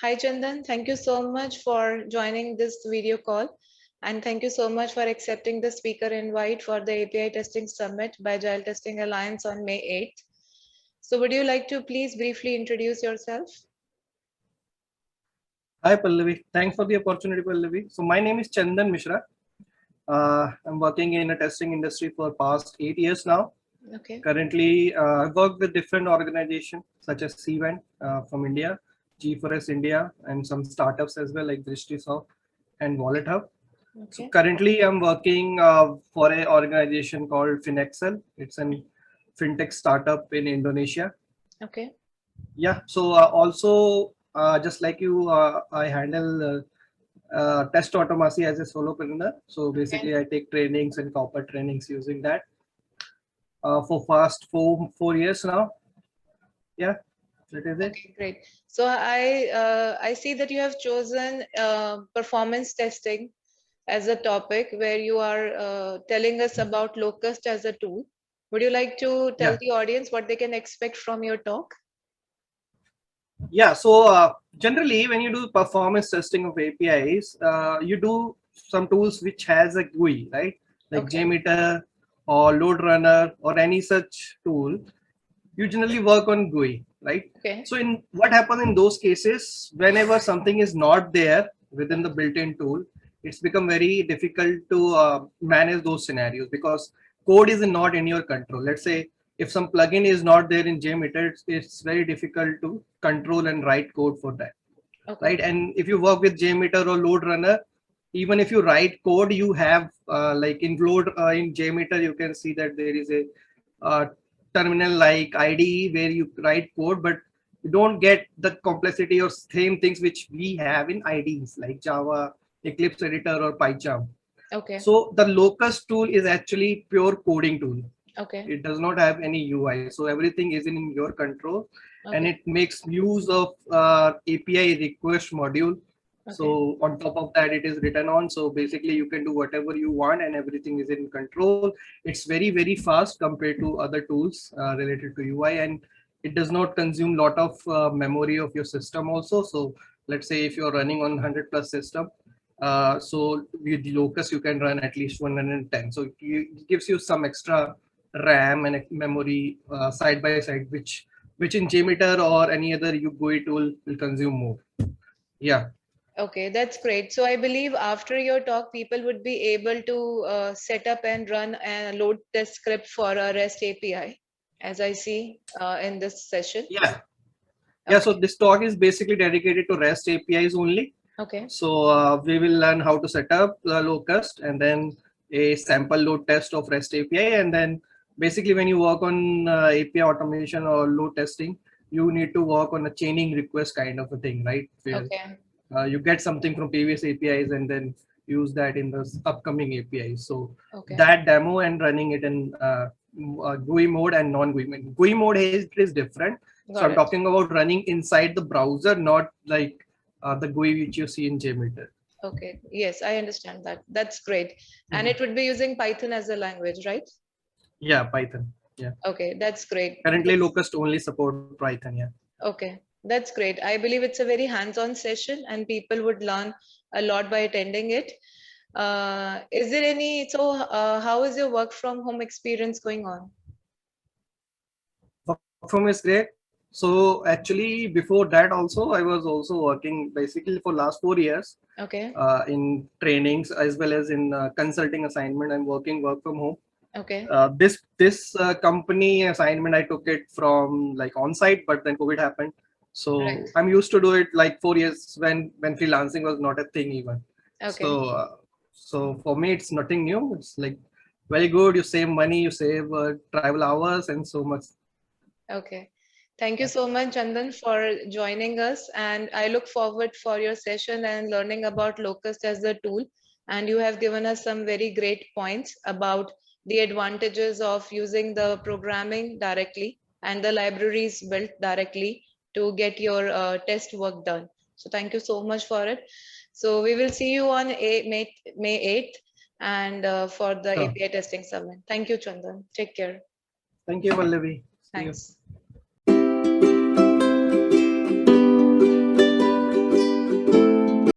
Hi Chandan, thank you so much for joining this video call and thank you so much for accepting the speaker invite for the API Testing Summit by Agile Testing Alliance on May 8th. So would you like to please briefly introduce yourself? Hi Pallavi, thanks for the opportunity Pallavi. So my name is Chandan Mishra. I'm working in a testing industry for past 8 years now. Okay. Currently, I work with different organizations such as Cvent from India, G4S India, and some startups as well like Drishtisoft and Wallet Hub. So Okay. currently, I'm working for an organization called Finexcel. It's an fintech startup in Indonesia. Okay. Yeah. So also, just like you, I handle test automation as a solopreneur. So basically, I take trainings and corporate trainings using that for past four years now. Yeah, that is it. Okay, great. So I see that you have chosen performance testing as a topic where you are telling us about Locust as a tool. Would you like to tell Yeah. the audience what they can expect from your talk? Yeah. So generally, when you do performance testing of APIs, you do some tools which has a GUI, right? Like Okay. JMeter or Load Runner or any such tool. You generally work on GUI, right? Okay. So in what happens in those cases, whenever something is not there within the built-in tool, it's become very difficult to manage those scenarios because code is not in your control. Let's say if some plugin is not there in JMeter, it's very difficult to control and write code for that, Okay. right? And if you work with JMeter or Load Runner, even if you write code, you have like in JMeter, you can see that there is a terminal like IDE where you write code, but you don't get the complexity or same things which we have in IDEs like Java, Eclipse Editor, or PyCharm. Okay. So the Locust tool is actually pure coding tool. Okay. It does not have any UI, so everything is in your control, and Okay. it makes use of API request module. Okay. So on top of that, it is written on. So basically, you can do whatever you want, and everything is in control. It's very fast compared to other tools related to UI, and it does not consume lot of memory of your system also. So let's say if you're running on 100 plus system, so with Locust you can run at least 110. So it gives you some extra RAM and memory side by side, which in JMeter or any other GUI tool will consume more. Yeah. Okay, that's great. So I believe after your talk, people would be able to set up and run a load test script for a REST API, as I see in this session. Yeah. Yeah. So Okay. this talk is basically dedicated to REST APIs only. Okay. So we will learn how to set up Locust and then a sample load test of REST API. And then basically when you work on API automation or load testing, you need to work on a chaining request kind of a thing, right? Where Okay. you get something from previous APIs and then use that in the upcoming APIs. So Okay. that demo and running it in GUI mode and non-GUI mode. GUI mode is different. So Got I'm it. talking about running inside the browser, not like the GUI which you see in JMeter. Okay. Yes, I understand that. That's great. And Mhm. it would be using Python as a language, right? Yeah, Python. Yeah. Okay, that's great. Currently, Locust only support Python. Yeah. Okay, that's great. I believe it's a very hands-on session and people would learn a lot by attending it. Is there any, so how is your work from home experience going on? Work from is great. So actually, before that also, I was also working basically for last 4 years Okay, in trainings as well as in consulting assignment. I'm working work from home. okay, This company assignment I took it from like on site, but then COVID happened. right. So I'm used to do it like 4 years when freelancing was not a thing even. Okay, So for me it's nothing new. It's like very good. You save money, you save travel hours, and so much. okay. Thank you so much, Chandan, for joining us. And I look forward for your session and learning about Locust as a tool. And you have given us some very great points about the advantages of using the programming directly and the libraries built directly to get your test work done. So thank you so much for it. So we will see you on May 8th and for the Sure. API testing summit. Thank you, Chandan. Take care. Thank you, Vallavi. See you. Thanks.